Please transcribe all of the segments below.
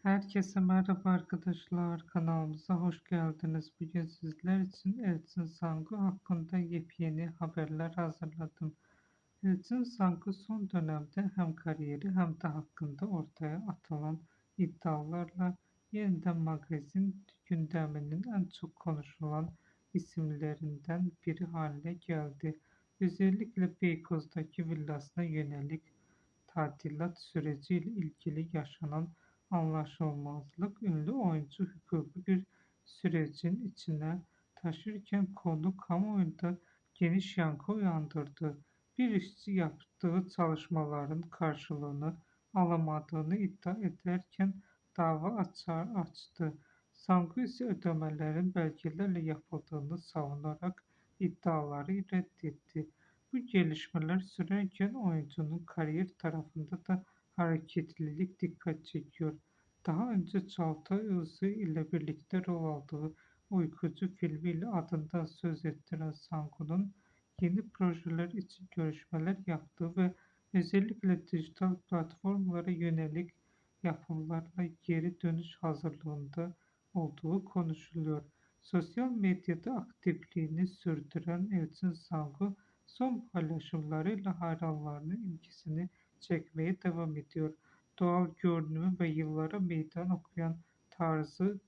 Herkese merhaba arkadaşlar. Kanalımıza hoş geldiniz. Bugün sizler için Elçin Sangu hakkında yepyeni haberler hazırladım. Elçin Sangu son dönemde hem kariyeri hem de hakkında ortaya atılan iddialarla yeniden magazin gündeminin en çok konuşulan isimlerinden biri haline geldi. Özellikle Beykoz'daki villasına yönelik tadilat süreciyle ilgili yaşanan anlaşılmazlık ünlü oyuncu hukuki bir sürecin içine taşırken konu kamuoyunda geniş yankı uyandırdı. Bir işçi yaptığı çalışmaların karşılığını alamadığını iddia ederken dava açtı. Sangu ise ödemelerin belgelerle yapıldığını savunarak iddiaları reddetti. Bu gelişmeler sürerken oyuncunun kariyer tarafında da hareketlilik dikkat çekiyor. Daha önce Çağatay Ulusoy ile birlikte rol aldığı Uykucu filmiyle adından söz ettiren Sangu'nun yeni projeler için görüşmeler yaptığı ve özellikle dijital platformlara yönelik yapımlarla geri dönüş hazırlığında olduğu konuşuluyor. Sosyal medyada aktifliğini sürdüren Elçin Sangu, son paylaşımlarıyla hayranlarının ilgisini çekmeye devam ediyor. Doğal görünümü ve yıllara meydan okuyan tarzı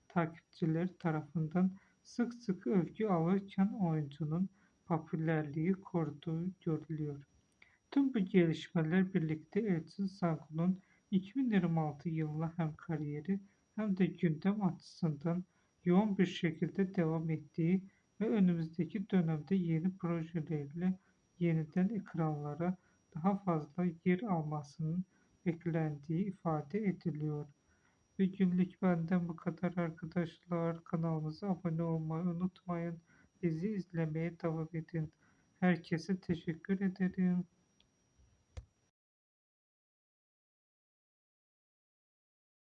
takipçiler tarafından sık sık övgü alırken oyuncunun popülerliği koruduğu görülüyor. Tüm bu gelişmeler birlikte Elçin Sangu'nun 2026 yılına hem kariyeri hem de gündem açısından yoğun bir şekilde devam ettiği ve önümüzdeki dönemde yeni projelerle yeniden ekranlara daha fazla yer almasının beklendiği ifade ediliyor. Bugünlük benden bu kadar arkadaşlar. Kanalımıza abone olmayı unutmayın. Bizi izlemeye devam edin. Herkese teşekkür ederim.